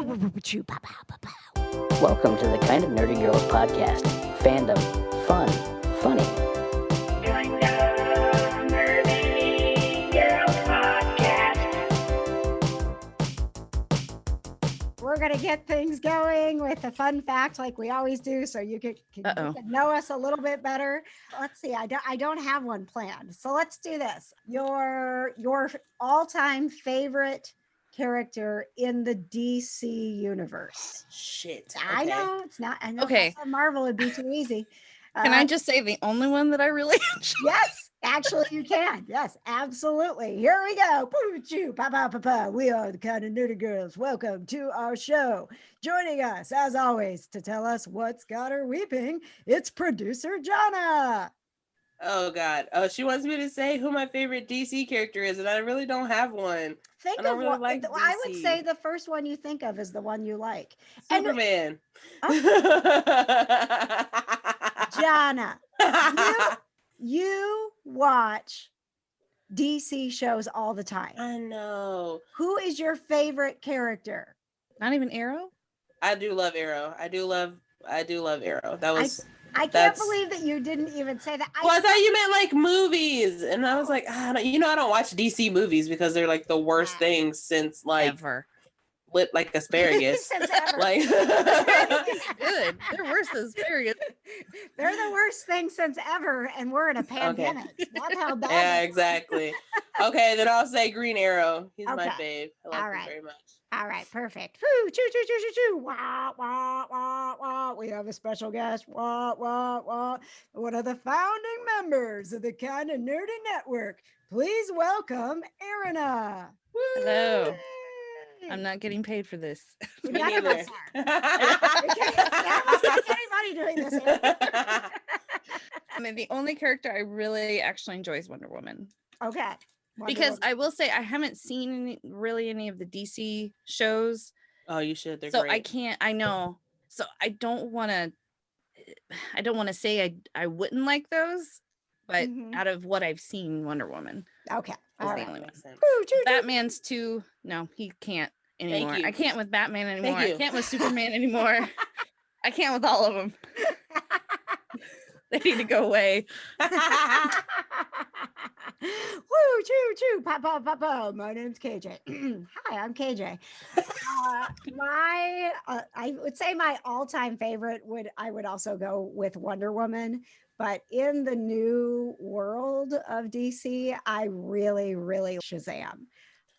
Welcome to the Kind of Nerdy Girls podcast. Fandom, fun, funny. Kind of Nerdy Girls podcast. We're going to get things going with a fun fact like we always do so you can know us a little bit better. Let's see. I don't have one planned. So let's do this. Your all-time favorite character in the DC universe. Shit. I know it's not. I know Okay. Marvel would be too easy. Can I just say the only one that I really enjoy? Yes, actually you can. Yes, absolutely. Here we go. We are the Kind of Nerdy Girls. Welcome to our show. Joining us, as always, to tell us what's got her weeping, it's Producer Johna. Oh, God. Oh, she wants me to say who my favorite DC character is, and I really don't have one. Think I don't of really what like I would DC. say the first one you think of is the one you like. And Superman. Johna, you watch DC shows all the time. I know. Who is your favorite character? Not even Arrow? I do love Arrow. I do love Arrow. That was... I can't That's- believe that you didn't even say that. Well, I thought you meant like movies, and I was like, I don't watch DC movies because they're like the worst things since like Ever. lit like asparagus. Since ever. Like, Good. They're worse than asparagus. They're the worst thing since ever, and we're in a pandemic. That's how bad. yeah, it is. exactly. Okay, then I'll say Green Arrow. He's my Okay. fave. I like All him right. very much. All right, perfect. Woo, choo, choo, choo, choo, choo. Wah, wah, wah, wah. We have a special guest. Wah, wah, wah. One of the founding members of the Kind of Nerdy Network. Please welcome Erina. Hello. Yay. I'm not getting paid for this. None Me of neither. us are. I don't think anybody doing this. I mean, the only character I really actually enjoy is Wonder Woman. Okay. Wonder Because Woman. I will say I haven't seen any of the DC shows. Oh, you should. They're So great. I can't, I know. So I don't want to say I wouldn't like those, but Mhm. out of what I've seen, Wonder Woman Okay. is All the right. only one. Makes sense. Woo, choo, choo. Batman's too, no, he can't anymore. you. I can't with Batman anymore. I you. can't with Superman anymore. I can't with all of them. They need to go away. Woo, choo, choo, pop, pop, pop, pop. My name's KJ. Hi, I'm KJ. I would say my all-time favorite I would also go with Wonder Woman, but in the new world of DC, I really, really Shazam.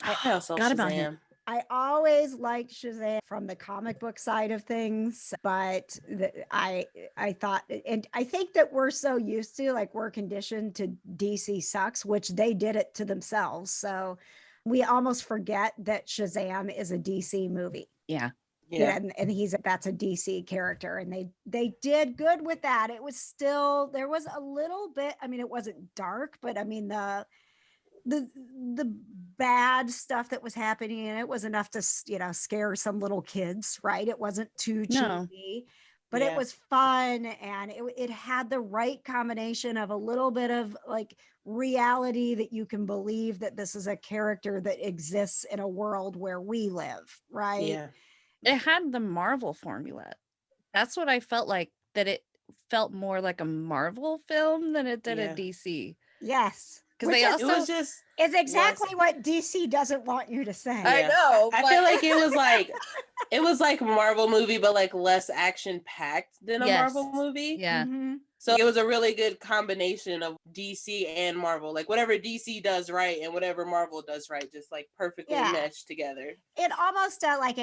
I also Forgot about him. Shazam. I always liked Shazam from the comic book side of things, but I thought, and I think that we're so used to, like, we're conditioned to DC sucks, which they did it to themselves. So we almost forget that Shazam is a DC movie. Yeah. Yeah. And that's a DC character, and they did good with that. It was still, there was a little bit, I mean, it wasn't dark, but I mean, the bad stuff that was happening, and it was enough to scare some little kids, right? It wasn't too No. cheesy, but Yeah. it was fun, and it had the right combination of a little bit of like reality that you can believe that this is a character that exists in a world where we live, right? Yeah. It had the Marvel formula. That's what I felt like, that it felt more like a Marvel film than it did Yeah. a DC. Yes. Because Which they is- It also was just. It's exactly what DC doesn't want you to say. I Yeah. know. I feel like it was like a Marvel movie, but like less action packed than a Yes. Marvel movie. yeah. Mhm. So it was a really good combination of DC and Marvel. Like whatever DC does right and whatever Marvel does right, just like perfectly Yeah. meshed together. It almost like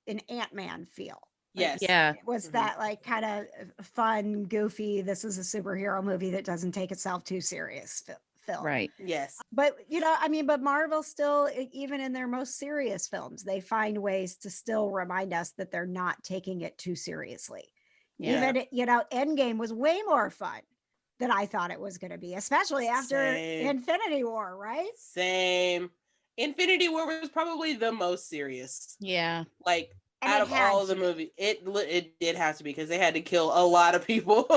an Ant-Man feel. Yes. Yeah. It was Mhm. that like kind of fun, goofy, this is a superhero movie that doesn't take itself too serious film. Right. Yes. But but Marvel still, even in their most serious films, they find ways to still remind us that they're not taking it too seriously. Yeah. Even, Endgame was way more fun than I thought it was going to be, especially after Same. Infinity War, right? Same. Infinity War was probably the most serious. Yeah. Like And out it of had all to the be. movies, it did have to be because they had to kill a lot of people.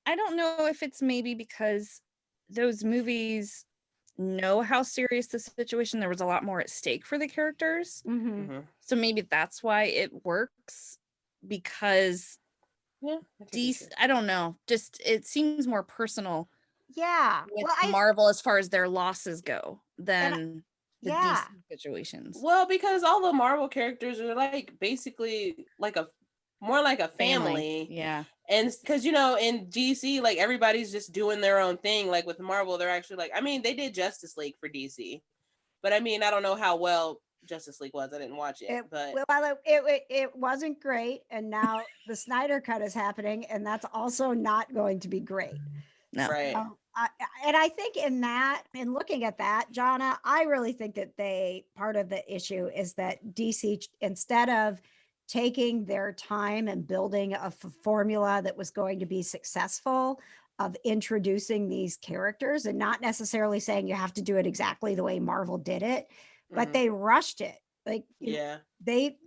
I don't know if it's maybe because those movies know how serious the situation. There was a lot more at stake for the characters. Mhm. So maybe that's why it works, because Yeah, that could be true. I don't know, just it seems more personal Yeah. with Well, Marvel as far as their losses go and than the yeah. DC situations. Well, because all the Marvel characters are like basically like a more like a family. Yeah. And because in DC, like everybody's just doing their own thing. Like with Marvel, they're actually like, I mean, they did Justice League for DC, but I mean, I don't know how well Justice League was. I didn't watch it, but It wasn't great, and now the Snyder Cut is happening, and that's also not going to be great. No. right. And I think in looking at that, Johna, I really think that part of the issue is that DC, instead of taking their time and building a formula that was going to be successful, of introducing these characters and not necessarily saying you have to do it exactly the way Marvel did it, but Mhm. they rushed it. Like, Yeah. they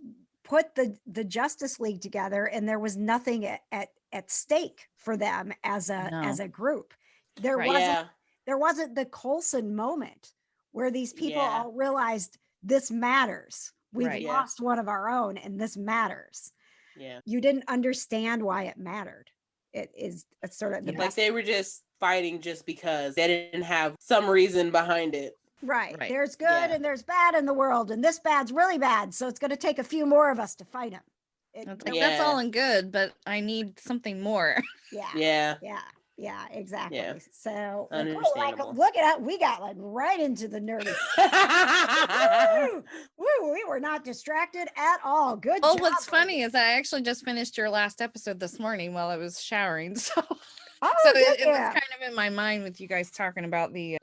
put the Justice League together, and there was nothing at stake for them as a group. There Right. wasn't Yeah. there wasn't the Coulson moment where these people Yeah. all realized this matters. We've Right. Yeah. lost one of our own, and this matters. Yeah. You didn't understand why it mattered. It's sort of the Like best. they were just fighting just because they didn't have some reason behind it. Right. Right. There's good Yeah. and there's bad in the world, and this bad's really bad. So it's going to take a few more of us to fight him. It's like, that's all Yeah. in good, but I need something more. Yeah. Yeah. Exactly. Yeah. So well, cool. Understandable. Look at that. We got like right into the nerdy. Woo, we were not distracted at all. Good Oh, job. what's funny ladies. is I actually just finished your last episode this morning while I was showering. So, Oh, so did it was ya? kind of in my mind with you guys talking about the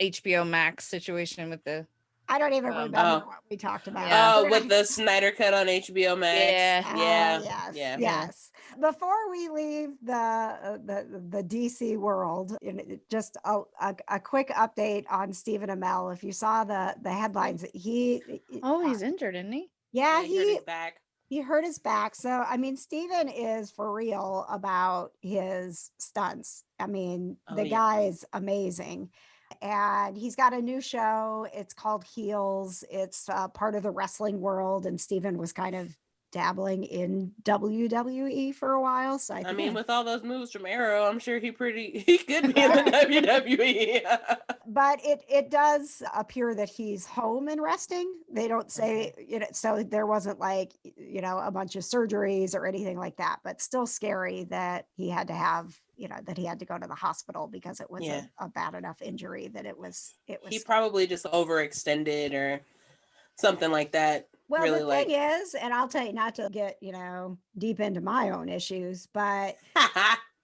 HBO Max situation with the I don't even remember Oh. what we talked about. Yeah. Oh, We're with gonna- the Snyder Cut on HBO Max. Yeah. Yeah. Yes. Yeah. Yes. Before we leave the DC world, just a quick update on Stephen Amell. If you saw the headlines, he's injured, isn't he? yeah, he hurt his back. he hurt his back. So I mean, Stephen is for real about his stunts. I mean, the guy is amazing. And he's got a new show. It's called Heels. It's part of the wrestling world. And Steven was kind of dabbling in WWE for a while. So I mean, with all those moves from Arrow, I'm sure he could be in the WWE. But it does appear that he's home and resting. They don't say, so there wasn't like, a bunch of surgeries or anything like that, but still scary that he had to have, that he had to go to the hospital because it was a bad enough injury that it was. He probably just overextended or something like that. Well, really the thing is, and I'll tell you, not to get, deep into my own issues, but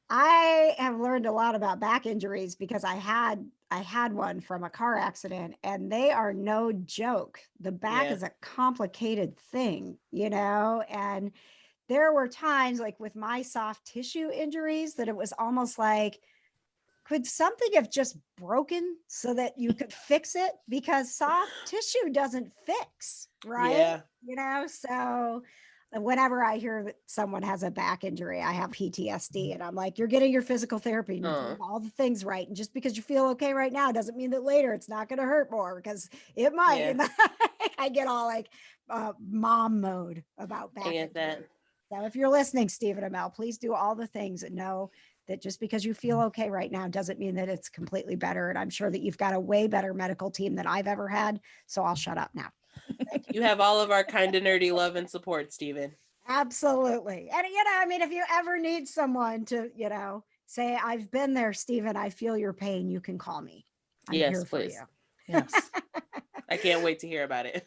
I have learned a lot about back injuries because I had one from a car accident, and they are no joke. The back is a complicated thing, and there were times like with my soft tissue injuries that it was almost like, could something have just broken so that you could fix it? Because soft tissue doesn't fix, right? So whenever I hear that someone has a back injury, I have PTSD, and I'm like, you're getting your physical therapy and you're doing all the things right. And just because you feel okay right now doesn't mean that later it's not going to hurt more, because it might. Yeah. I get all like mom mode about back. I get that. So if you're listening, Stephen Amell, please do all the things and know that just because you feel okay right now doesn't mean that it's completely better. And I'm sure that you've got a way better medical team than I've ever had. So I'll shut up now. You have all of our kind of nerdy love and support, Stephen. Absolutely. And, I mean, if you ever need someone to, say, I've been there, Stephen, I feel your pain, you can call me. I'm here for please. you. Yes. I can't wait to hear about it.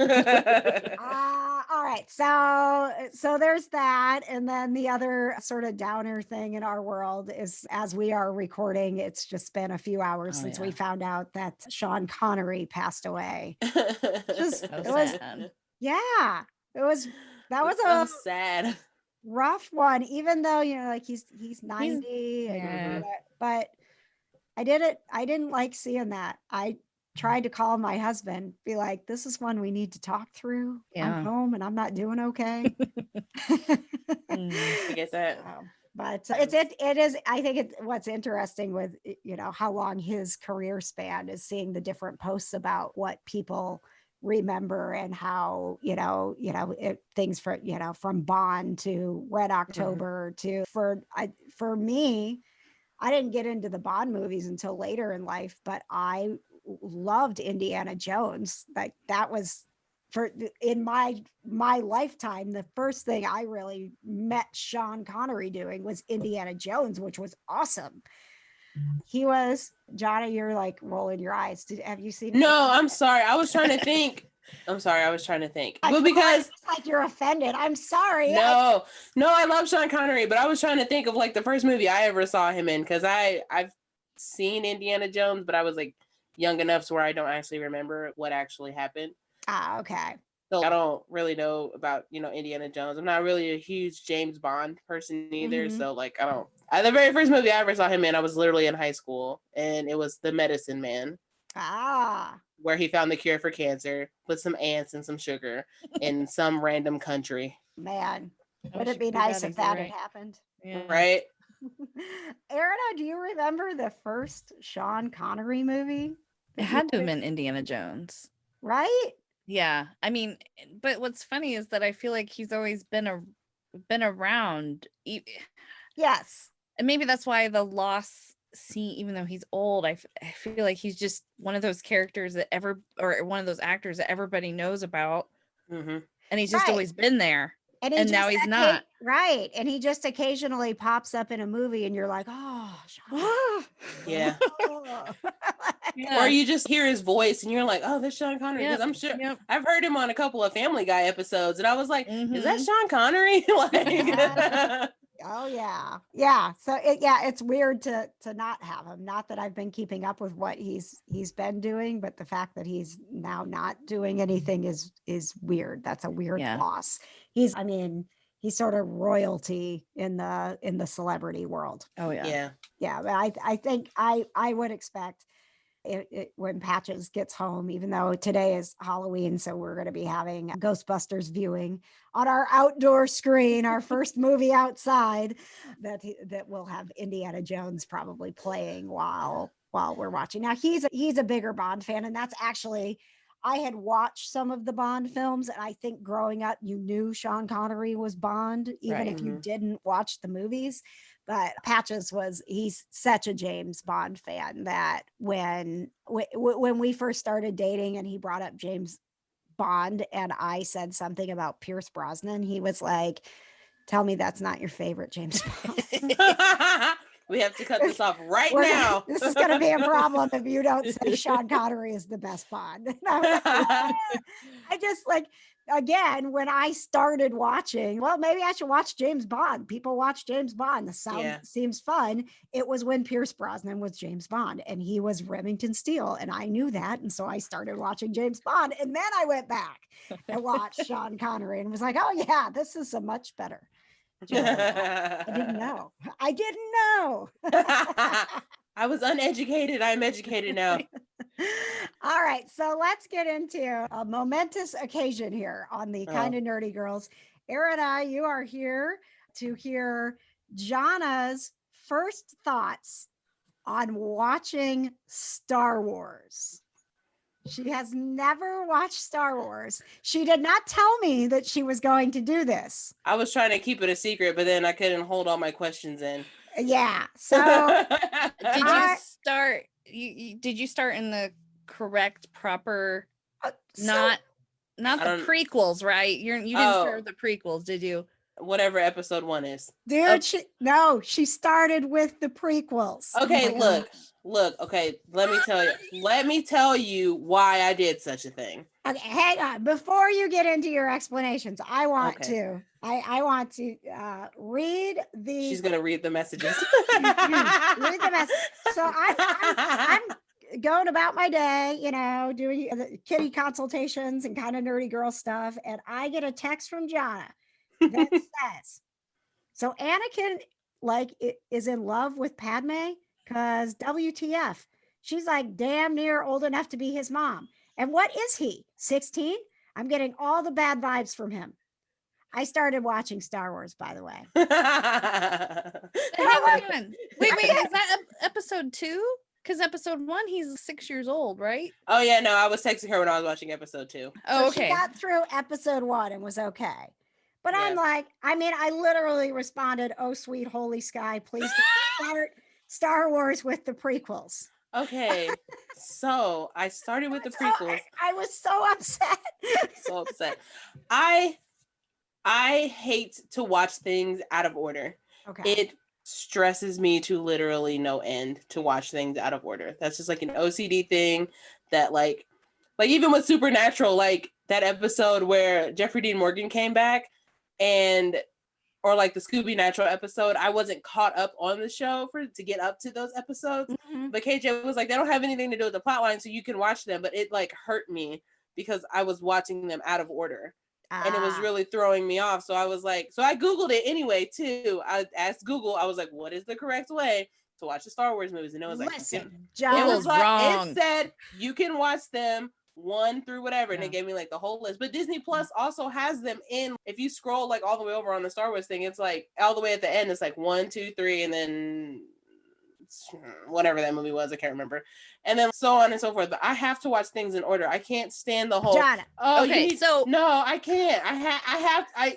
All right. So there's that. And then the other sort of downer thing in our world is, as we are recording, it's just been a few hours since we found out that Sean Connery passed away. That was so sad. Rough one, even though, like he's 90, but I didn't like seeing that. I tried to call my husband, be like, this is one we need to talk through. I'm home and I'm not doing okay. I get that. But it is, I think what's interesting with, how long his career span is seeing the different posts about what people remember and how, things from Bond to Red October to, for me, I didn't get into the Bond movies until later in life, but I loved Indiana Jones. Like that was in my lifetime, the first thing I really met Sean Connery doing was Indiana Jones, which was awesome. He was, Johna, you're like rolling your eyes. Have you seen it? No, I'm sorry. I was trying to think. But because it's like you're offended. I'm sorry. No, I love Sean Connery, but I was trying to think of like the first movie I ever saw him in, because I've seen Indiana Jones, but I was like young enough to where I don't actually remember what actually happened. Okay. So I don't really know about, Indiana Jones. I'm not really a huge James Bond person either. So like, the very first movie I ever saw him in, I was literally in high school, and it was The Medicine Man. Where he found the cure for cancer, put some ants and some sugar in some random country. Man, would it be nice if that had happened? Yeah. Right? Erina, do you remember the first Sean Connery movie? It had to have been Indiana Jones. Right? Yeah. I mean, but what's funny is that I feel like he's always been around. Yes. And maybe that's why the loss scene, even though he's old, I feel like he's just one of those characters or one of those actors that everybody knows about. And he's just always been there. And now he's not. Right. And he just occasionally pops up in a movie and you're like, oh, Sean. Yeah. Or you just hear his voice and you're like, oh, that's Sean Connery. Because I'm sure I've heard him on a couple of Family Guy episodes, and I was like, is that Sean Connery? Oh yeah. So it's weird to not have him. Not that I've been keeping up with what he's been doing, but the fact that he's now not doing anything is weird. That's a weird loss. He's sort of royalty in the celebrity world. Oh yeah. Yeah. But I think I would expect when Patches gets home, even though today is Halloween, so we're going to be having Ghostbusters viewing on our outdoor screen, our first movie outside, that will have Indiana Jones probably playing while we're watching. Now he's a bigger Bond fan, and that's actually, I had watched some of the Bond films, and I think growing up you knew Sean Connery was Bond, even if you didn't watch the movies. But Patches he's such a James Bond fan that when we first started dating and he brought up James Bond and I said something about Pierce Brosnan, he was like, tell me that's not your favorite James Bond. We have to cut this off now. This is going to be a problem if you don't say Sean Connery is the best Bond. I just again, when I started watching, well, maybe I should watch James Bond. People watch James Bond. The sound seems fun. It was when Pierce Brosnan was James Bond and he was Remington Steele. And I knew that. And so I started watching James Bond. And then I went back and watched Sean Connery and was like, oh yeah, this is a much better. I didn't know. I was uneducated. I'm educated now. All right, so let's get into a momentous occasion here on the Kind of Nerdy Girls. Erina, you are here to hear Johna's first thoughts on watching Star Wars. She has never watched Star Wars. She did not tell me that she was going to do this. I was trying to keep it a secret, but then I couldn't hold all my questions in. Yeah. So did you start? Did you start in the correct, proper? Not the prequels, right? You didn't start with the prequels, did you? Whatever episode 1 is. Dude, she started with the prequels. Okay, look, okay, let me tell you why I did such a thing. Okay, hang on. Before you get into your explanations, I want to read the. She's gonna read the messages. Read the message. So I'm going about my day, doing kitty consultations and kind of nerdy girl stuff, and I get a text from Johna that says, so Anakin is in love with Padme because WTF, she's like damn near old enough to be his mom. And what is he, 16? I'm getting all the bad vibes from him. I started watching Star Wars, by the way. Hang on. Wait, is that episode 2? Because episode 1, he's 6 years old, right? Oh yeah, no, I was texting her when I was watching episode 2. Oh, okay. She got through episode 1 and was okay. But yeah. I'm like, I mean, I literally responded, "Oh, sweet holy sky, please start Star Wars with the prequels." Okay, so I started with the prequels. I was so upset. So upset. I hate to watch things out of order. Okay. It stresses me to literally no end to watch things out of order. That's just like an OCD thing that like even with Supernatural, like that episode where Jeffrey Dean Morgan came back or like the Scooby Natural episode, I wasn't caught up on the show to get up to those episodes. Mm-hmm. But KJ was like, they don't have anything to do with the plot line, so you can watch them. But it like hurt me because I was watching them out of order. And it was really throwing me off. So I was like, so I Googled it anyway, too. I asked Google, I was like, what is the correct way to watch the Star Wars movies? And it was like, wrong. It said you can watch them 1 through whatever. And it gave me like the whole list. But Disney Plus also has them in, if you scroll like all the way over on the Star Wars thing, it's like all the way at the end, it's like 1, 2, 3, and then whatever that movie was, I can't remember, and then so on and so forth. But I have to watch things in order. I can't stand the whole Johna. Okay, no, I can't.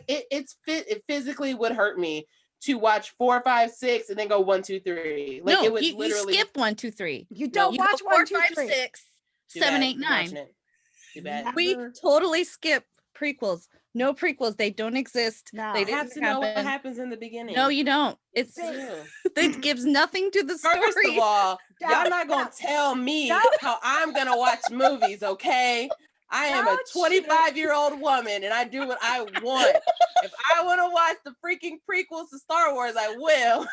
It physically would hurt me to watch 4, 5, 6 and then go 1, 2, 3. Like, no, it was you skip 1, 2, 3. You don't watch 1, 2, 3. 6, 7, 8, 9. Too bad. We totally skip prequels. No prequels. They don't exist. No. They have to know what happens in the beginning. No, you don't. It gives nothing to the story. First of all, y'all not gonna tell me how I'm gonna watch movies, okay? I am a 25-year-old woman and I do what I want. If I want to watch the freaking prequels to Star Wars, I will.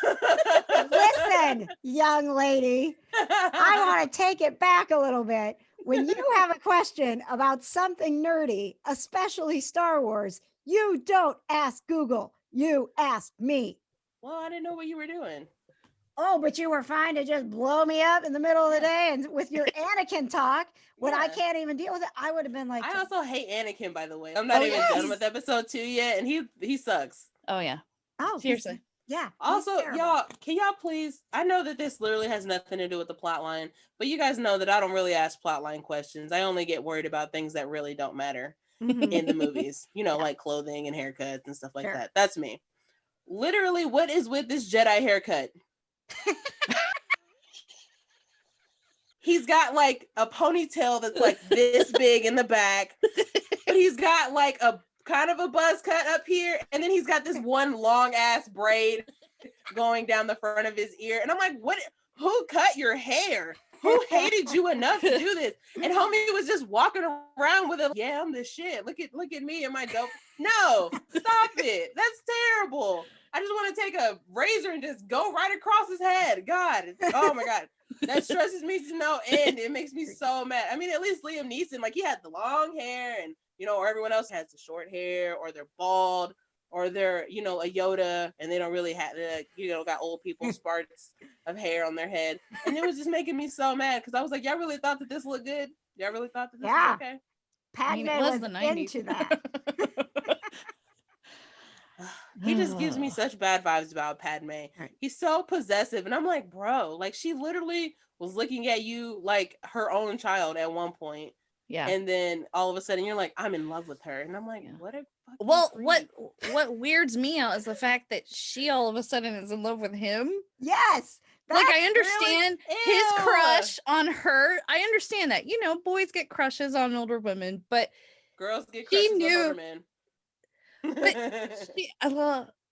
Listen, young lady, I want to take it back a little bit. When you have a question about something nerdy, especially Star Wars, you don't ask Google, you ask me. Well, I didn't know what you were doing. Oh, but you were fine to just blow me up in the middle of the day and with your Anakin talk when I can't even deal with it. I would have been like, I also hate Anakin, by the way. I'm not even done with episode 2 yet, and he sucks. Oh yeah. Oh, seriously. Yeah. Also, y'all, can y'all please? I know that this literally has nothing to do with the plot line, but you guys know that I don't really ask plot line questions. I only get worried about things that really don't matter in the movies. You know, like clothing and haircuts and stuff like that. That's me. Literally, what is with this Jedi haircut? He's got like a ponytail that's like this big in the back, but he's got like a kind of a buzz cut up here, and then he's got this one long ass braid going down the front of his ear, and I'm like, what? Who cut your hair? Who hated you enough to do this? And homie was just walking around with it. Yeah, I'm the shit. Look at me and my dope. No, stop it. That's terrible. I just want to take a razor and just go right across his head. God, oh my God. That stresses me to no end. It makes me so mad. I mean, at least Liam Neeson, like he had the long hair and, you know, or everyone else has the short hair or they're bald or they're, you know, a Yoda and they don't really have, you know, got old people sparks of hair on their head. And it was just making me so mad because I was like, y'all really thought that this looked good? Y'all really thought that this was okay? Padme was the 90s. Into that. He just gives me such bad vibes about Padme. He's so possessive. And I'm like, bro, like she literally was looking at you like her own child at one point. Yeah. And then all of a sudden you're like, I'm in love with her. And I'm like, what a fucking what weirds me out is the fact that she all of a sudden is in love with him. Yes. Like I understand his crush on her. I understand that. You know, boys get crushes on older women, but girls get crushes on older men. But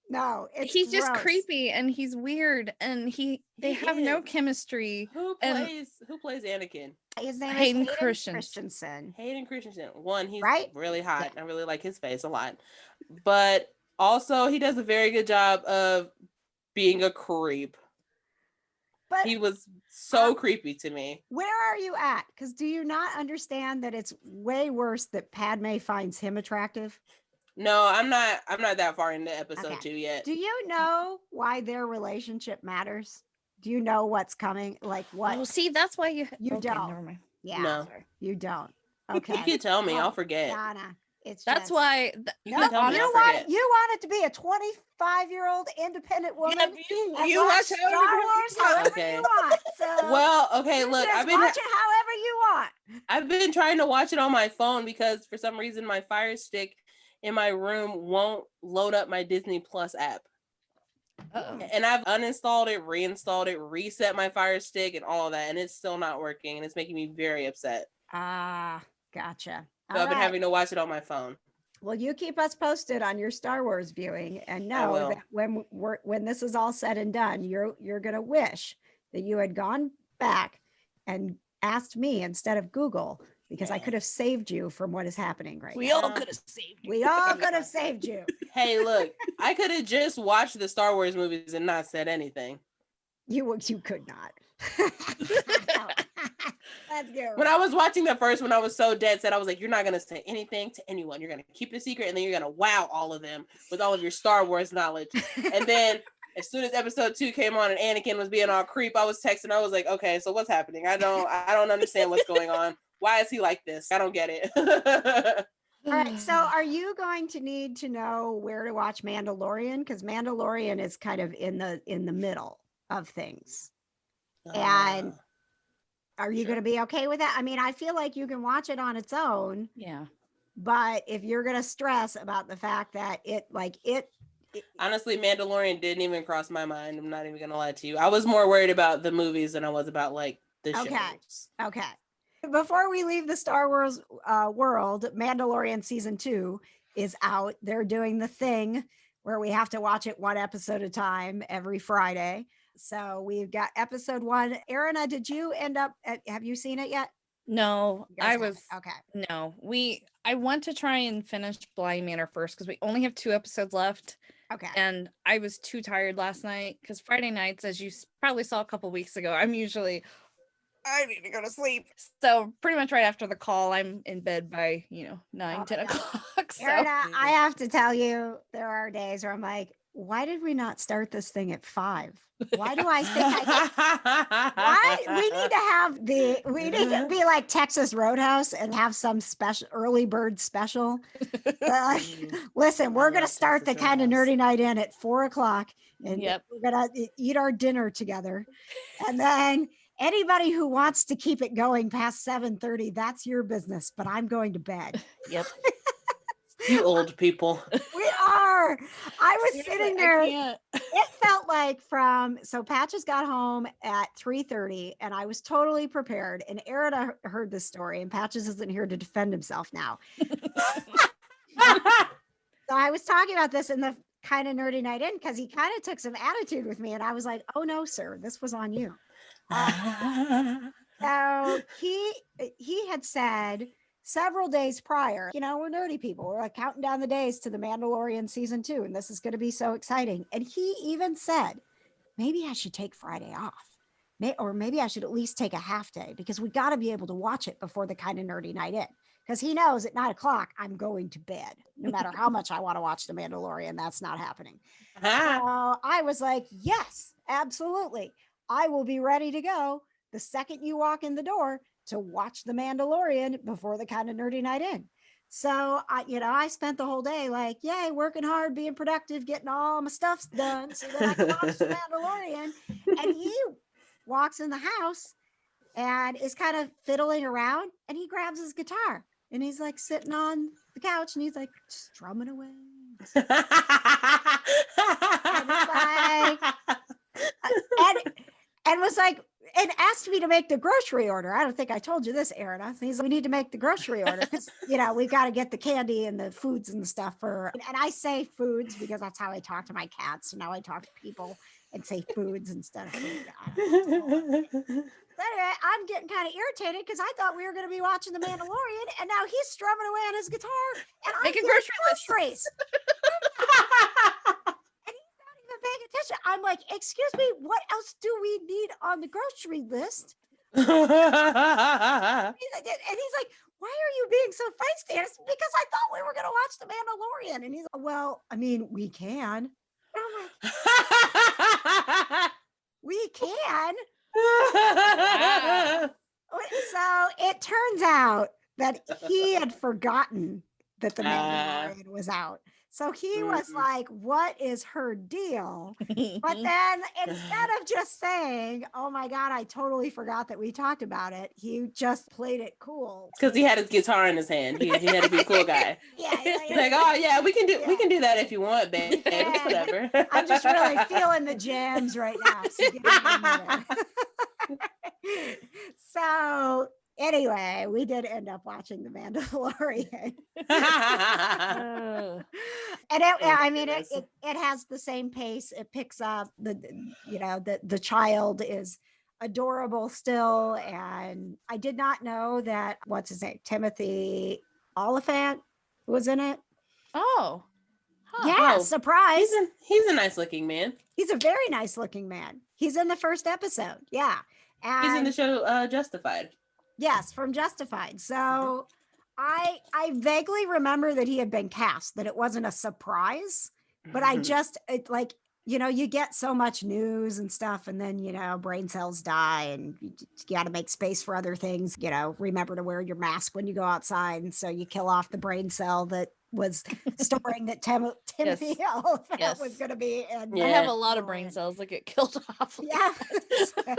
no, he's just creepy and he's weird and they have no chemistry. Who plays Anakin? His name Hayden is Christensen. Hayden Christensen. One, he's really hot. Yeah. I really like his face a lot. But also he does a very good job of being a creep. But he was so creepy to me. Where are you at? Because do you not understand that it's way worse that Padme finds him attractive? No, I'm not that far into episode 2 yet. Do you know why their relationship matters? Do you know what's coming? Like what? Well, see, that's why you don't. Never mind. Yeah, no. You don't. Okay. You can tell me. I'll forget. Johna, That's just, why you can tell me I forget. you want it to be a 25-year-old independent woman. Yeah, and you watch watch Star Wars however you want. So well, okay, you look, just watch it however you want. I've been trying to watch it on my phone because for some reason my Fire Stick in my room won't load up my Disney Plus app. Uh-oh. And I've uninstalled it, reinstalled it, reset my Fire Stick and all that, and it's still not working, and it's making me very upset. Ah, gotcha. So I've been having to watch it on my phone. Well, you keep us posted on your Star Wars viewing, and know that when this is all said and done, you're gonna wish that you had gone back and asked me instead of Google, because I could have saved you from what is happening right now. We all could have saved you. We all could have saved you. Hey, look, I could have just watched the Star Wars movies and not said anything. You could not. Let's go. When I was watching the first one, I was so dead set. I was like, you're not going to say anything to anyone. You're going to keep it a secret, and then you're going to wow all of them with all of your Star Wars knowledge. And then as soon as episode 2 came on and Anakin was being all creep, I was texting. I was like, okay, so what's happening? I don't understand what's going on. Why is he like this? I don't get it. All right. So are you going to need to know where to watch Mandalorian? Because Mandalorian is kind of in the middle of things. And are you going to be okay with that? I mean, I feel like you can watch it on its own. Yeah. But if you're going to stress about the fact that honestly, Mandalorian didn't even cross my mind. I'm not even going to lie to you. I was more worried about the movies than I was about like the shows. Okay. Before we leave the Star Wars world, Mandalorian season 2 is out. They're doing the thing where we have to watch it one episode at a time every Friday. So we've got episode 1. Erina, did you have you seen it yet? No, okay. No, I want to try and finish Bly Manor first because we only have 2 episodes left. Okay. And I was too tired last night because Friday nights, as you probably saw a couple weeks ago, I need to go to sleep. So pretty much right after the call, I'm in bed by, 9, 10 o'clock. So. Erina, I have to tell you, there are days where I'm like, why did we not start this thing at 5? Why do I think we need to be like Texas Roadhouse and have some special early bird special. Listen, we're going to start the kind of nerdy night in at 4:00 and we're going to eat our dinner together. And then anybody who wants to keep it going past 7:30, that's your business, but I'm going to bed. Yep. You old people. We are. I was sitting there. It felt like so Patches got home at 3:30 and I was totally prepared. And Erina heard this story and Patches isn't here to defend himself now. So I was talking about this in the kind of nerdy night in because he kind of took some attitude with me. And I was like, oh no, sir, this was on you. So he had said several days prior, we're nerdy people. We're like counting down the days to the Mandalorian season 2, and this is going to be so exciting. And he even said, maybe I should take Friday off. Or maybe I should at least take a half day because we got to be able to watch it before the kind of nerdy night in. Because he knows at 9:00, I'm going to bed. No matter how much I want to watch the Mandalorian, that's not happening. So I was like, yes, absolutely. I will be ready to go the second you walk in the door to watch the Mandalorian before the kind of nerdy night in. So I spent the whole day like, yay, working hard, being productive, getting all my stuff done so that I can watch the Mandalorian. And he walks in the house and is kind of fiddling around and he grabs his guitar and he's like sitting on the couch and he's like strumming away. And was like, and asked me to make the grocery order. I don't think I told you this, Erina. He's like, we need to make the grocery order because, we've got to get the candy and the foods and stuff and I say foods because that's how I talk to my cats. So now I talk to people and say foods instead of food. But anyway, I'm getting kind of irritated because I thought we were going to be watching The Mandalorian and now he's strumming away on his guitar and I'm making groceries. Paying attention. I'm like, excuse me, what else do we need on the grocery list? And he's like, why are you being so feisty? And it's because I thought we were going to watch The Mandalorian. And he's like, well, I mean, we can. And I'm like, we can. Wow. So it turns out that he had forgotten that the Mandalorian was out. So he was like, what is her deal? But then instead of just saying, oh my God, I totally forgot that we talked about it, he just played it cool. Because he had his guitar in his hand. He had to be a cool guy. He's like, oh yeah, we can do that if you want, babe. Yeah. Whatever. I'm just really feeling the jams right now. So give me a minute. So anyway, we did end up watching The Mandalorian. And it has the same pace. It picks up the child is adorable still. And I did not know that, what's his name? Timothy Oliphant was in it. Oh. Huh. Yeah, surprise. He's a nice looking man. He's a very nice looking man. He's in the first episode. Yeah. And he's in the show Justified. Yes, from Justified. So I vaguely remember that he had been cast, that it wasn't a surprise, but you get so much news and stuff, and then, brain cells die and you got to make space for other things, remember to wear your mask when you go outside. And so you kill off the brain cell that was storing that Timothy Oliphant was going to be. And I have a lot of brain cells that get killed off. Yeah. I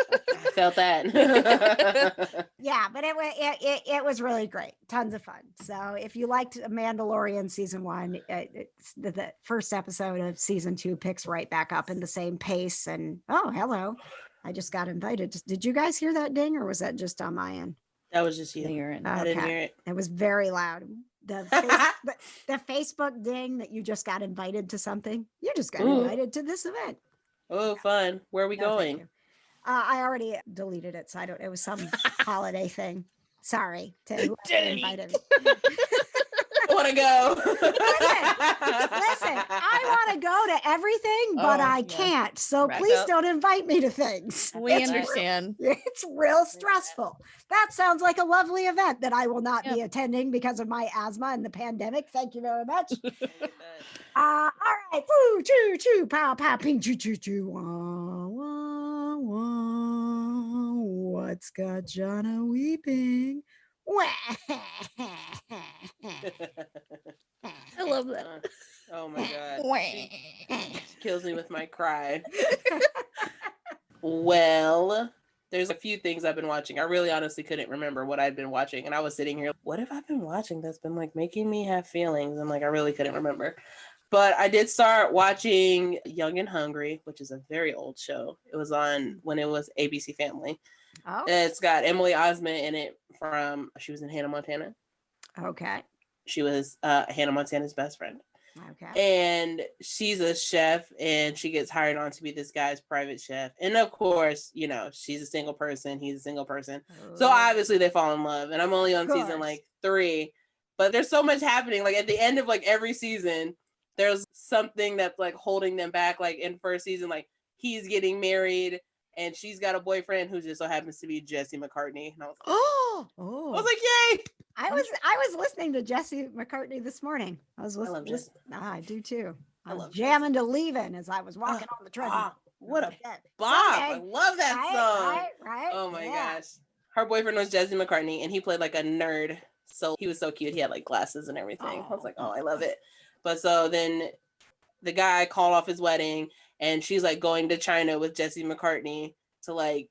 felt that. Yeah, but it was really great. Tons of fun. So if you liked Mandalorian season 1, it's the first episode of season 2 picks right back up in the same pace. And oh, hello. I just got invited. Did you guys hear that ding, or was that just on my end? That was just you. I didn't hear it. It was very loud. The Facebook ding that you just got invited to something. You just got invited to this event. Oh, fun. Where are we going? I already deleted it, so it was some holiday thing. Sorry to whoever invited me. I want to go. Listen, I want to go to everything, but I can't. So please don't invite me to things. We understand. It's real stressful. That sounds like a lovely event that I will not be attending because of my asthma and the pandemic. Thank you very much. All right. Woo, choo, choo, pow, pow, ping, choo, choo, choo. Wah, wah, wah. What's got Johna weeping? I love that. Oh my God. She kills me with my cry. Well, there's a few things I've been watching. I really honestly couldn't remember what I'd been watching. And I was sitting here, what have I been watching that's been like making me have feelings? And I really couldn't remember. But I did start watching Young and Hungry, which is a very old show. It was on when it was ABC Family. Oh. It's got Emily Osment in it she was in Hannah Montana. Okay. She was Hannah Montana's best friend. Okay. And she's a chef, and she gets hired on to be this guy's private chef. And of course, she's a single person. He's a single person. Oh. So obviously they fall in love. And I'm only on season 3, but there's so much happening. At the end of every season, there's something that's holding them back. In first season, he's getting married, and she's got a boyfriend who just so happens to be Jesse McCartney. And I was like, I was like, yay! I was listening to Jesse McCartney this morning. I love Jesse. I do too. I was jamming to Leaving as I was walking on the treadmill. What a bop! I love that song. Right. Oh my gosh. Her boyfriend was Jesse McCartney, and he played a nerd. So he was so cute. He had glasses and everything. I was like, oh, I love it. But so then the guy called off his wedding, and she's going to China with Jesse McCartney to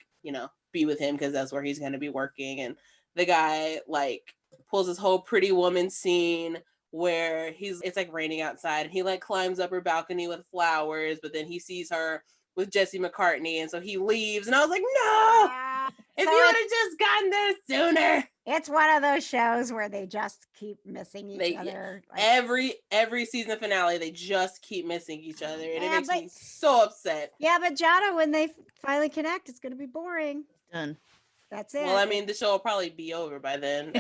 be with him because that's where he's going to be working. And the guy pulls this whole Pretty Woman scene where it's raining outside, and he climbs up her balcony with flowers, but then he sees her with Jesse McCartney, and so he leaves. And I was like, no, if you would have just gotten there sooner. It's one of those shows where they just keep missing each other. Every season finale, they just keep missing each other, and it makes me so upset. Yeah, but Johna, when they finally connect, it's going to be boring. Done. That's it. Well, the show will probably be over by then.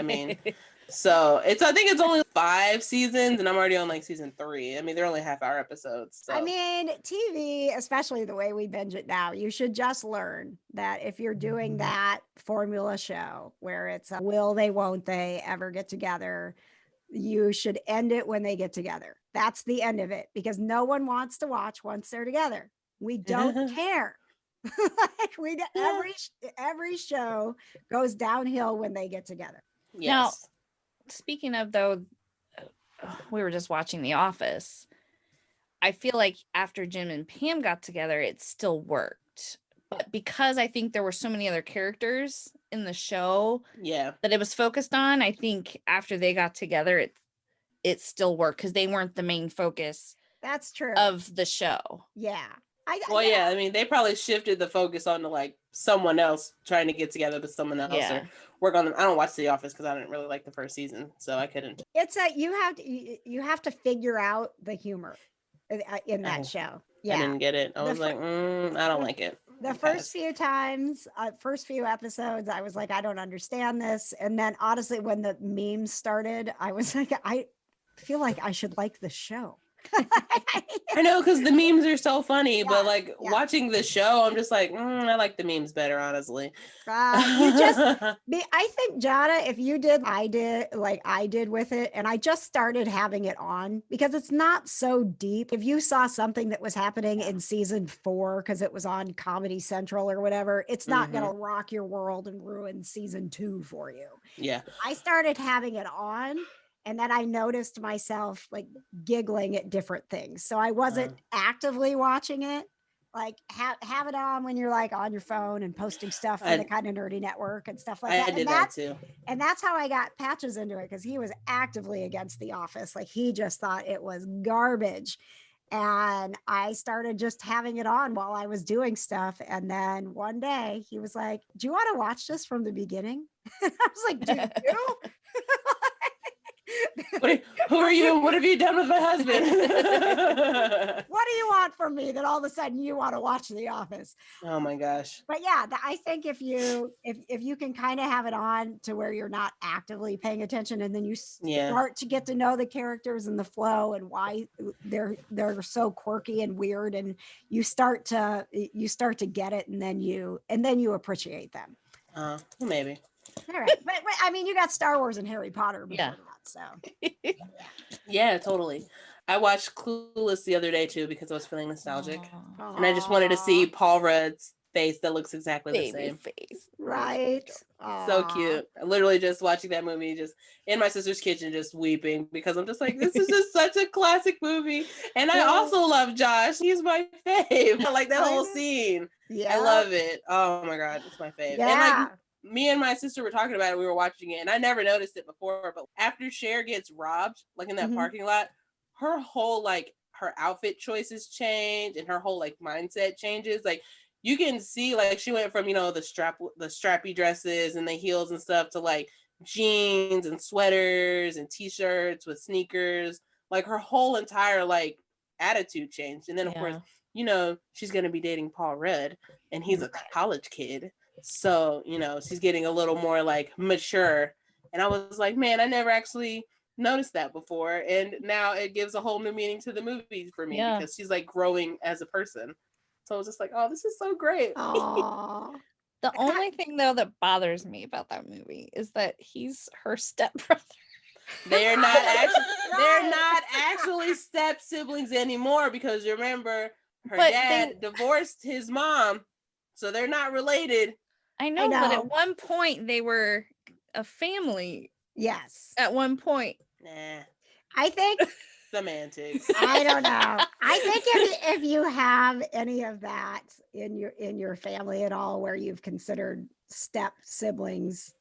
So I think it's only 5 seasons, and I'm already on season 3. They're only half-hour episodes. So. TV, especially the way we binge it now, you should just learn that if you're doing that formula show where it's a will they, won't they ever get together, you should end it when they get together. That's the end of it, because no one wants to watch once they're together. We don't care. Every show goes downhill when they get together. Yes. Now, speaking of though, we were just watching The Office. I feel like after Jim and Pam got together, it still worked. But because I think there were so many other characters in the show that it was focused on, I think after they got together, it still worked because they weren't the main focus. That's true. Of the show. Yeah. I mean, they probably shifted the focus onto like someone else trying to get together with someone else or work on them. I don't watch The Office because I didn't really like the first season, so I couldn't. It's you have to figure out the humor in that show. Yeah, I didn't get it. I was like, I don't like it. The first few times, first few episodes, I was like, I don't understand this. And then honestly, when the memes started, I was like, I feel like I should like the show. I know, because the memes are so funny, but like watching the show, I'm just like, I like the memes better, honestly. I think, Johna, if you did, I did with it, and I just started having it on because it's not so deep. If you saw something that was happening in season 4 because it was on Comedy Central or whatever, it's not going to rock your world and ruin season 2 for you. Yeah. I started having it on. And then I noticed myself like giggling at different things. So I wasn't actively watching it. Like have it on when you're like on your phone and posting stuff for the Kind of Nerdy Network and stuff like that. I did that too. And that's how I got Patches into it because he was actively against The Office. Like he just thought it was garbage. And I started just having it on while I was doing stuff. And then one day he was like, do you want to watch this from the beginning? And I was like, do you? Who are you? What have you done with my husband? What do you want from me that all of a sudden you want to watch The Office? Oh my gosh. But yeah, I think if you can kind of have it on to where you're not actively paying attention and then you start to get to know the characters and the flow and why they're so quirky and weird, and you start to get it, and then you appreciate them. Maybe. All right. But I mean, you got Star Wars and Harry Potter before that, so. Yeah, totally. I watched Clueless the other day too because I was feeling nostalgic. And I just wanted to see Paul Rudd's face that looks exactly the same. Face. Right. So cute. I literally just watching that movie, just in my sister's kitchen, just weeping because I'm just like, this is just such a classic movie. And I also love Josh. He's my fave. I like that whole scene. Yeah. I love it. Oh my God. It's my fave. Yeah. And like, me and my sister were talking about it. We were watching it, and I never noticed it before. But after Cher gets robbed, like in that parking lot, her whole like her outfit choices change, and her whole like mindset changes. Like you can see, like she went from the strappy dresses and the heels and stuff to like jeans and sweaters and t-shirts with sneakers. Like her whole entire like attitude changed. And then of course, she's gonna be dating Paul Rudd, and he's a college kid. So, she's getting a little more like mature. And I was like, man, I never actually noticed that before. And now it gives a whole new meaning to the movie for me because she's like growing as a person. So I was just like, oh, this is so great. The only thing though that bothers me about that movie is that he's her stepbrother. They're not actually step siblings anymore because you remember her dad divorced his mom. So they're not related. I know, but at one point they were a family. Yes. At one point. Nah. I think semantics. I don't know. I think if you have any of that in your family at all, where you've considered step siblings,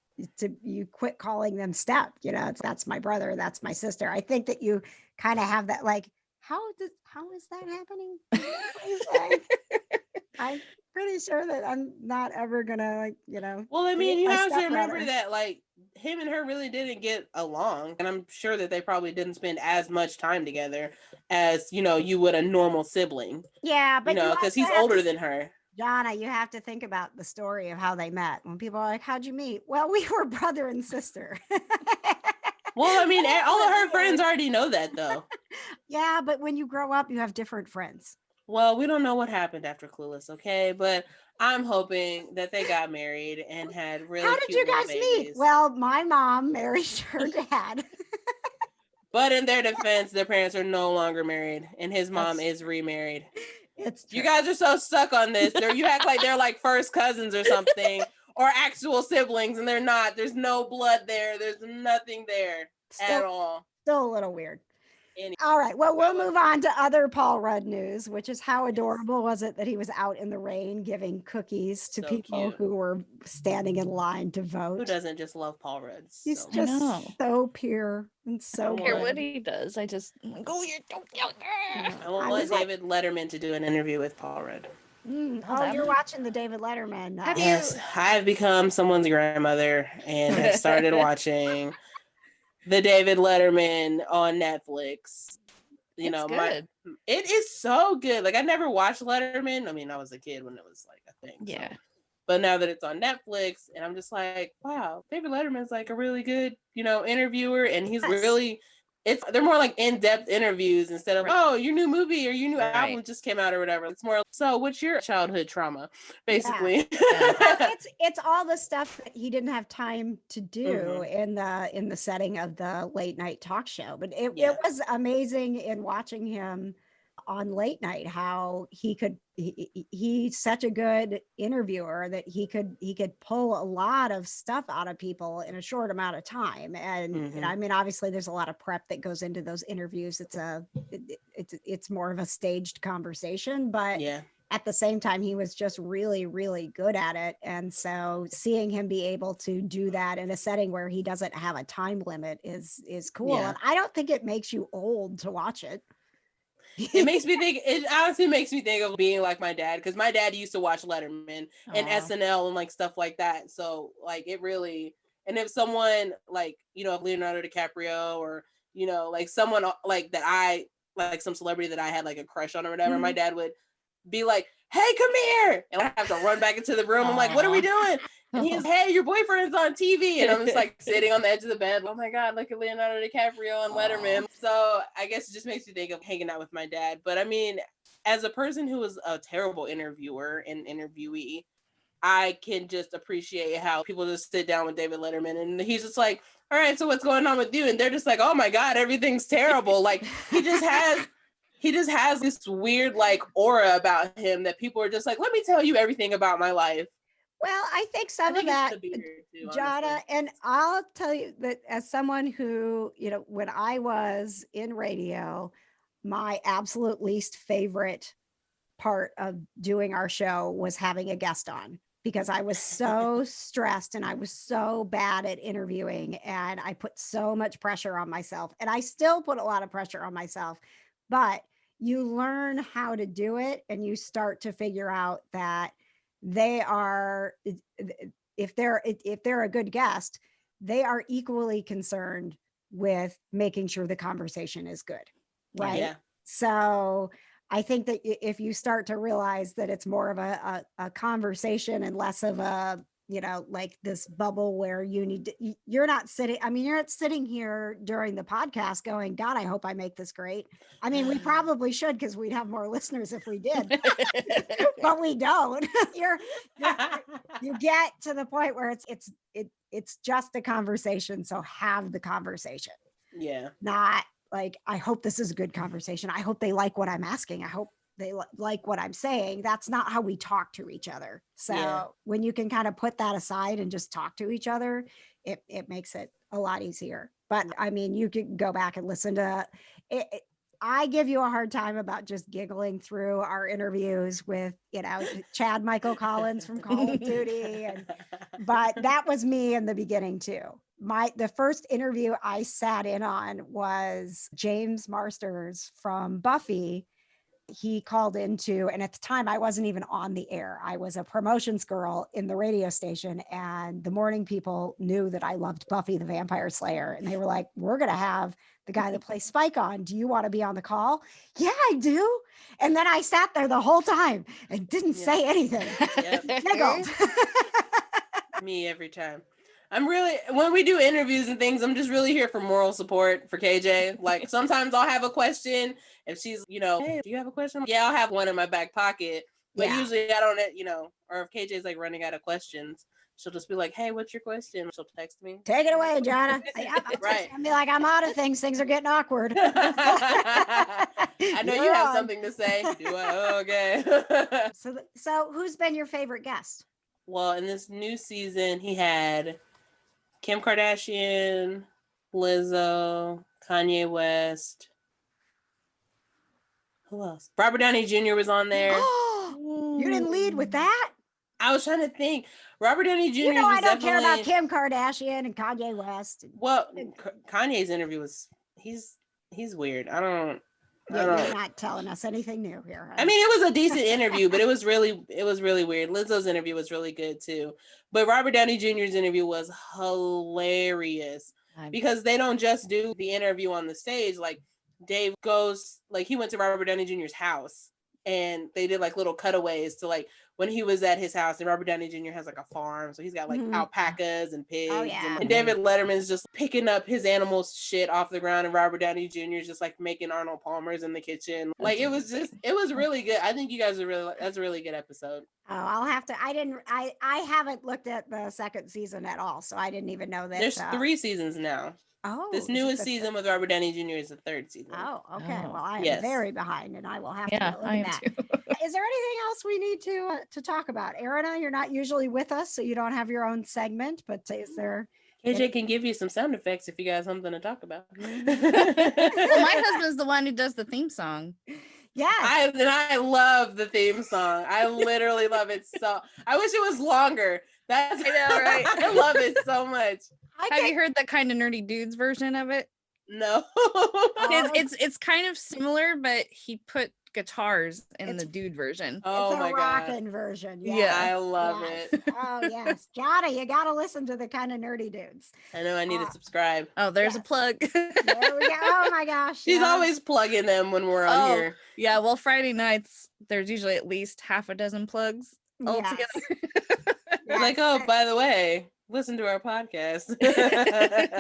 you quit calling them step. That's my brother, that's my sister. I think that you kind of have that. Like, how is that happening? I'm pretty sure that I'm not ever gonna Well, I mean, you have to remember that like him and her really didn't get along, and I'm sure that they probably didn't spend as much time together as you would a normal sibling. Yeah, but because he's older than her. Johna, you have to think about the story of how they met. When people are like, "How'd you meet?" Well, we were brother and sister. Well, I mean, all of her friends already know that, though. Yeah, but when you grow up, you have different friends. Well, we don't know what happened after Clueless, okay? But I'm hoping that they got married and had really How did you guys meet? Well, my mom married her dad. But in their defense, their parents are no longer married, and his mom is remarried. It's true. You guys are so stuck on this. You act like they're like first cousins or something, or actual siblings, and they're not. There's no blood there. There's nothing there at all. Still a little weird. All right. Well, we'll move on to other Paul Rudd news, which is how adorable was it that he was out in the rain giving cookies to people who were standing in line to vote. Who doesn't just love Paul Rudd? He's just so pure and so I don't care what he does. I just go here. I want David Letterman to do an interview with Paul Rudd. Oh, you're watching the David Letterman. Yes, I've become someone's grandmother and have started watching the David Letterman on Netflix. You know, it is so good. Like, I never watched Letterman. I mean, I was a kid when it was like a thing. Yeah. So. But now that it's on Netflix, and I'm just like, wow, David Letterman's like a really good, interviewer, and he's really. They're more like in-depth interviews instead of, oh, your new movie or your new album just came out or whatever. It's more, so what's your childhood trauma, basically? Yeah. It's all the stuff that he didn't have time to do in the setting of the late night talk show. But it was amazing in watching him on late night, how he's such a good interviewer that he could pull a lot of stuff out of people in a short amount of time. And I mean, obviously there's a lot of prep that goes into those interviews. It's more of a staged conversation, but at the same time, he was just really, really good at it. And so seeing him be able to do that in a setting where he doesn't have a time limit is cool. And I don't think it makes you old to watch it. It honestly makes me think of being like my dad, because my dad used to watch Letterman and SNL and like stuff like that. So like it really, and if someone like, if Leonardo DiCaprio or, like someone like that like some celebrity that I had like a crush on or whatever, my dad would be like, hey, come here. And I have to run back into the room. I'm like, what are we doing? And he's, hey, your boyfriend's on TV. And I'm just like sitting on the edge of the bed. Oh my God, look at Leonardo DiCaprio and Letterman. So I guess it just makes me think of hanging out with my dad. But I mean, as a person who is a terrible interviewer and interviewee, I can just appreciate how people just sit down with David Letterman and he's just like, all right, so what's going on with you? And they're just like, oh my God, everything's terrible. Like he just has this weird like aura about him that people are just like, let me tell you everything about my life. Well, I think some of that, Johna, and I'll tell you that as someone who, when I was in radio, my absolute least favorite part of doing our show was having a guest on, because I was so stressed and I was so bad at interviewing and I put so much pressure on myself, and I still put a lot of pressure on myself, but you learn how to do it and you start to figure out that they are, if they're a good guest, they are equally concerned with making sure the conversation is good, right? Yeah. So I think that if you start to realize that it's more of a conversation and less of a, like this bubble where you're not sitting here during the podcast going, God, I hope I make this great. I mean, we probably should, because we'd have more listeners if we did, but we don't. You get to the point where it's just a conversation. So have the conversation. Yeah. Not like, I hope this is a good conversation. I hope they like what I'm asking. I hope they like what I'm saying. That's not how we talk to each other. So when you can kind of put that aside and just talk to each other, it makes it a lot easier. But I mean, you could go back and listen to it. I give you a hard time about just giggling through our interviews with, Chad Michael Collins from Call of Duty. But that was me in the beginning too. The first interview I sat in on was James Marsters from Buffy. He called into, and at the time I wasn't even on the air. I was a promotions girl in the radio station, and the morning people knew that I loved Buffy the Vampire Slayer. And they were like, we're going to have the guy that plays Spike on. Do you want to be on the call? Yeah, I do. And then I sat there the whole time and didn't say anything. Giggled. Me every time. When we do interviews and things, I'm just really here for moral support for KJ. Like sometimes I'll have a question if she's, hey, do you have a question? Yeah, I'll have one in my back pocket. But usually I don't, or if KJ's like running out of questions, she'll just be like, hey, what's your question? She'll text me. Take it away, Johna. Right. I'll be like, I'm out of things. Things are getting awkward. I know you have something to say. Do I? Okay. So who's been your favorite guest? Well, in this new season, he had Kim Kardashian, Lizzo, Kanye West, Who else? Robert Downey Jr. was on there. You didn't lead with that? I was trying to think. Robert Downey Jr. You know, I don't definitely... care about Kim Kardashian and Kanye West. Well, Kanye's interview was he's weird. You're not telling us anything new here. I mean, it was a decent interview, but it was really weird. Lizzo's interview was really good too, but Robert Downey Jr.'s interview was hilarious because they don't just do the interview on the stage. Like Dave goes, like he went to Robert Downey Jr.'s house. And they did like little cutaways to like when he was at his house, and Robert Downey Jr. has like a farm. So he's got like alpacas and pigs. Oh, yeah. And David Letterman's just picking up his animals' shit off the ground. And Robert Downey Jr. is just like making Arnold Palmer's in the kitchen. Like it was really good. I think you guys are that's a really good episode. Oh, I'll have to, I haven't looked at the second season at all. So I didn't even know that. There's 3 seasons now. Oh, this newest season with Robert Downey Jr. is the 3rd season. Oh, okay. Well, I am very behind, and I will have to look at that. Too. Is there anything else we need to talk about? Erina, you're not usually with us, so you don't have your own segment. But is there? KJ can give you some sound effects if you got something to talk about. Well, my husband's the one who does the theme song. Yes. I love the theme song. I literally love it so. I wish it was longer. I know, right? I love it so much. Have you heard the Kind of Nerdy Dudes version of it? No. It's kind of similar, but he put guitars in the dude version. Oh, it's my a rockin' version. Yeah, I love it. Oh yes, Johna, you gotta listen to the Kind of Nerdy Dudes. I know. I need to subscribe. Oh, there's a plug. There we go. Oh my gosh, she's always plugging them when we're on here. Yeah, well, Friday nights there's usually at least half a dozen plugs all together. Like, oh, by the way, listen to our podcast.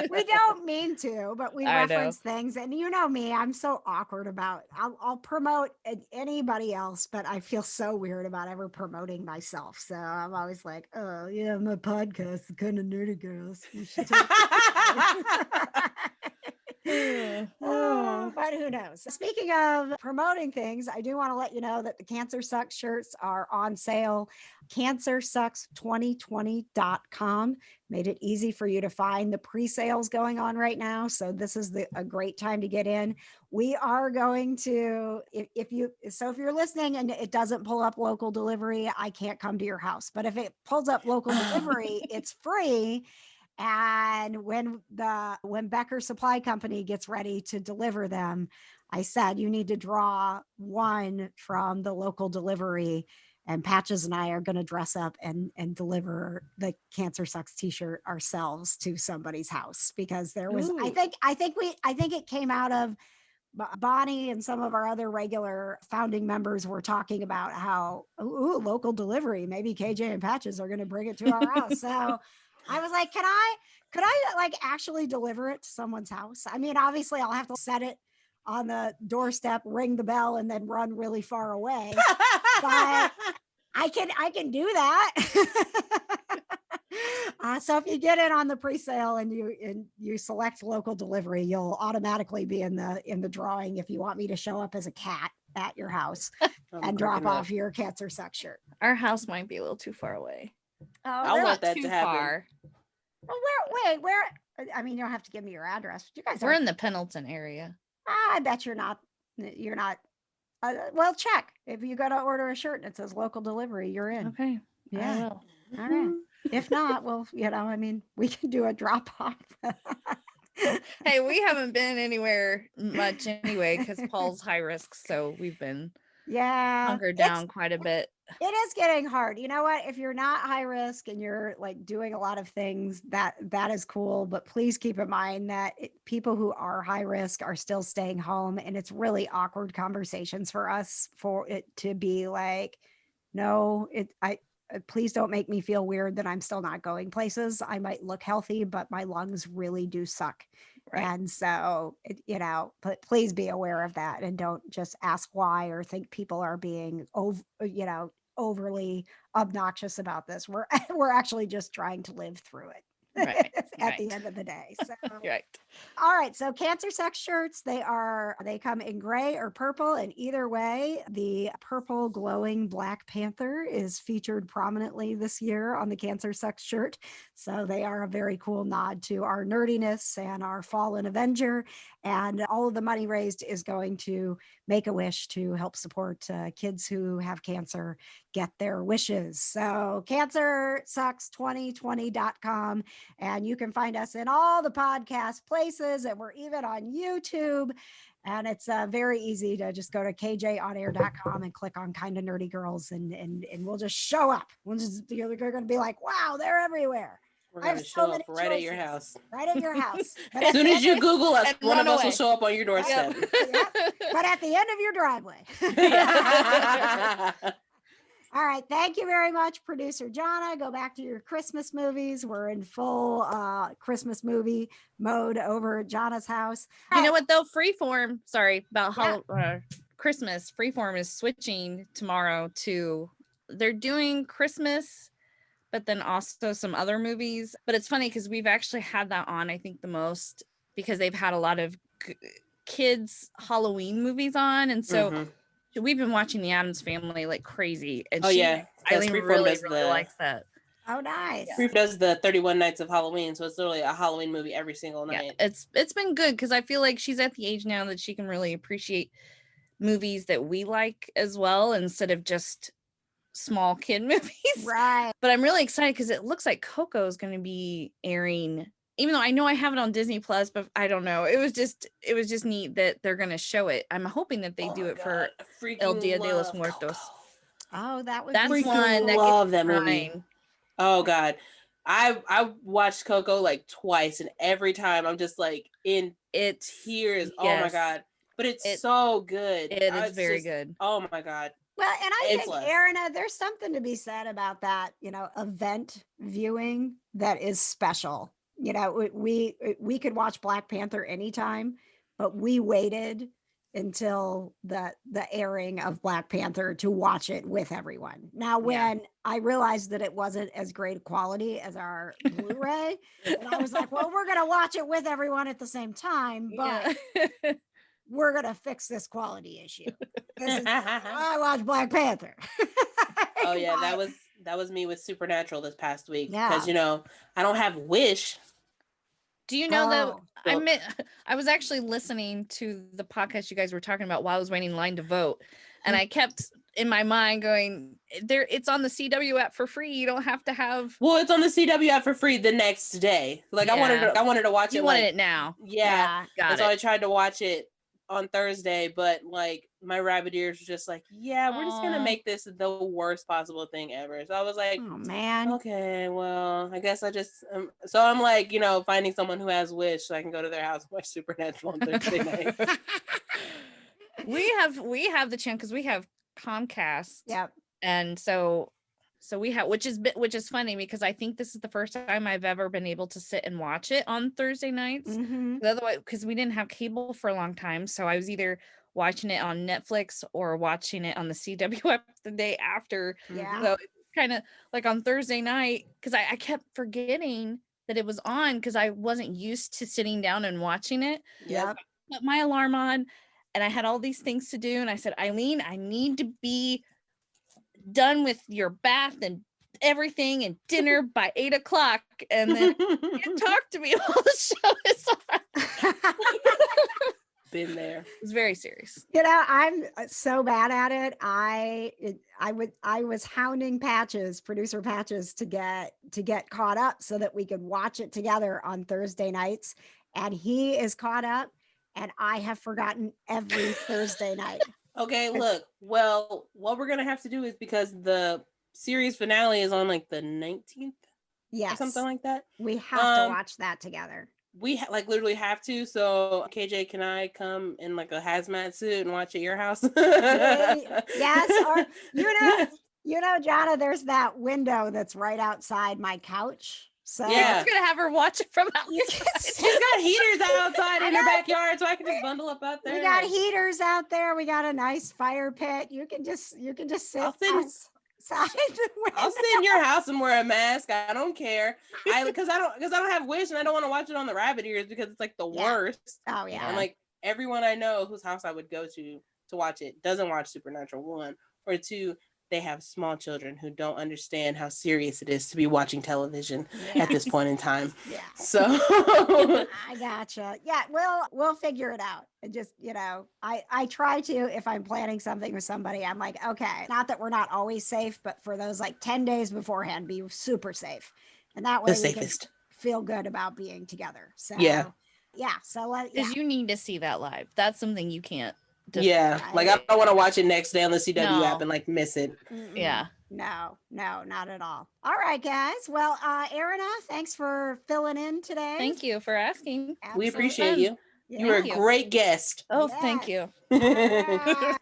We don't mean to, but we reference things, and you know me, I'm so awkward about I'll promote anybody else, but I feel so weird about ever promoting myself. So I'm always like, oh yeah, my podcast, the Kind of Nerdy Girls. You should but who knows? Speaking of promoting things, I do want to let you know that the Cancer Sucks shirts are on sale. CancerSucks2020.com made it easy for you to find the pre-sales going on right now. So this is a great time to get in. We are going to, if you're listening and it doesn't pull up local delivery, I can't come to your house. But if it pulls up local delivery, it's free. And when Becker Supply Company gets ready to deliver them, I said, you need to draw one from the local delivery, and Patches and I are going to dress up and deliver the Cancer Sucks t-shirt ourselves to somebody's house, because there was, I think it came out of Bonnie and some of our other regular founding members were talking about how, local delivery, maybe KJ and Patches are going to bring it to our house. So I was like, could I like actually deliver it to someone's house? I mean, obviously I'll have to set it on the doorstep, ring the bell, and then run really far away. But I can do that. So if you get it on the pre-sale and you select local delivery, you'll automatically be in the drawing if you want me to show up as a cat at your house and drop off your Cancer Sucks shirt. Our house might be a little too far away. Oh, I want that to happen. Far. Well, where? I mean, you don't have to give me your address. You guys we're in the Pendleton area. I bet you're not. Well, check. If you go to order a shirt and it says local delivery, you're in. Okay. Yeah. I will. All right. If not, well, I mean, we can do a drop off. Hey, we haven't been anywhere much anyway because Paul's high risk, so we've been hunkered down quite a bit. It is getting hard. You know what? If you're not high risk and you're like doing a lot of things, that is cool. But please keep in mind that people who are high risk are still staying home, and it's really awkward conversations for us for it to be like, no, please don't make me feel weird that I'm still not going places. I might look healthy, but my lungs really do suck. Right. And so, but please be aware of that and don't just ask why or think people are being overly obnoxious about this. We're actually just trying to live through it. Right. At the end of the day. So, right. All right, so cancer sex shirts, they come in gray or purple, and either way, the purple glowing Black Panther is featured prominently this year on the cancer sex shirt. So they are a very cool nod to our nerdiness and our fallen Avenger. And all of the money raised is going to Make-A-Wish to help support kids who have cancer get their wishes. So cancersucks2020.com, and you can find us in all the podcast places, and we're even on YouTube. And it's very easy to just go to kjonair.com and click on Kinda Nerdy Girls, and we'll just show up. You're going to be like, wow, they're everywhere. We're going to show up right at your house. Right at your house. As soon as you Google us, one of us will show up on your doorstep. Yep. But at the end of your driveway. All right. Thank you very much, Producer Johna. Go back to your Christmas movies. We're in full Christmas movie mode over at Johna's house. You know what, though? Freeform, sorry, about Christmas. Freeform is switching tomorrow to, they're doing Christmas, but then also some other movies. But it's funny because we've actually had that on, I think, the most, because they've had a lot of kids Halloween movies on. And so we've been watching The Addams Family like crazy. And Eileen really likes that. Oh, nice. Freeform does the 31 Nights of Halloween. So it's literally a Halloween movie every single night. Yeah, it's been good because I feel like she's at the age now that she can really appreciate movies that we like as well, instead of just small kid movies. Right. But I'm really excited because it looks like Coco is going to be airing, even though I know I have it on Disney Plus, but I don't know. It was just neat that they're going to show it. I'm hoping that they do it for El Dia de los Muertos. Coco. Oh, that's one that love that movie. Oh God. I watched Coco like twice, and every time I'm just like in tears. Yes. Oh my God. But it's so good. It is very good. Oh my God. Well, and I think, Aaron, there's something to be said about that, event viewing that is special. We could watch Black Panther anytime, but we waited until the airing of Black Panther to watch it with everyone. Now, when I realized that it wasn't as great quality as our Blu-ray, and I was like, well, we're going to watch it with everyone at the same time, but we're going to fix this quality issue. I watched Black Panther. Oh yeah, that was me with Supernatural this past week, because I don't have Wish. Do you know that I was actually listening to the podcast you guys were talking about while I was waiting in line to vote, and I kept in my mind going, it's on the CW app for free. You don't have to have. Well, it's on the CW app for free the next day. Like I wanted to watch it. You wanted it now. Yeah. Got it. So I tried to watch it on Thursday, but like my rabbit ears was just like, we're just gonna make this the worst possible thing ever. So I was like, oh man, okay, well, I guess I just so I'm like, finding someone who has Wish so I can go to their house and watch Supernatural on Thursday night. we have the chance because we have Comcast. Yep. And so we have, which is funny because I think this is the first time I've ever been able to sit and watch it on Thursday nights. Otherwise, because we didn't have cable for a long time, so I was either watching it on Netflix or watching it on the CW app the day after. Yeah. So it's kind of like on Thursday night, because I kept forgetting that it was on because I wasn't used to sitting down and watching it. Yeah. I put my alarm on, and I had all these things to do, and I said, Eileen, I need to be done with your bath and everything and dinner by 8:00, and then you talk to me while the show is on. Been there. It's very serious. I'm so bad at it. I was hounding producer Patches to get caught up so that we could watch it together on Thursday nights, and he is caught up, and I have forgotten every Thursday night. Okay, look, well, what we're going to have to do is, because the series finale is on like the 19th. Yes. Or something like that. We have to watch that together. We literally have to. So KJ, can I come in like a hazmat suit and watch at your house? Yes. Or, Johna, there's that window that's right outside my couch. So yeah, it's gonna have her watch it from outside. She's got heaters outside in her backyard, so I can just bundle up out there. We got heaters out there. We got a nice fire pit. You can just sit. outside. I'll sit in your house and wear a mask. I don't care. Because I don't have Wish and I don't want to watch it on the rabbit ears because it's like the worst. Oh yeah. And like everyone I know whose house I would go to watch it doesn't watch Supernatural, 1, or 2. They have small children who don't understand how serious it is to be watching television at this point in time. Yeah. So I gotcha. Yeah, we'll figure it out. And just, I try to, if I'm planning something with somebody, I'm like, okay, not that we're not always safe, but for those like 10 days beforehand, be super safe. And that way we can feel good about being together. So yeah. So because you need to see that live. That's something you can't. Like I don't want to watch it next day on the CW app and like miss it. Yeah. No, not at all. All right, guys. Well, Erina, thanks for filling in today. Thank you for asking. Absolutely. We appreciate you. Yeah. You were a great guest. Oh, thank you. All right.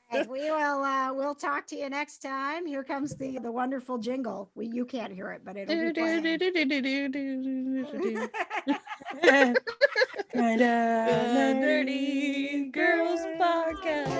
We'll talk to you next time. Here comes the wonderful jingle. You can't hear it, but it'll be playing. Kinda Nerdy Girls Podcast.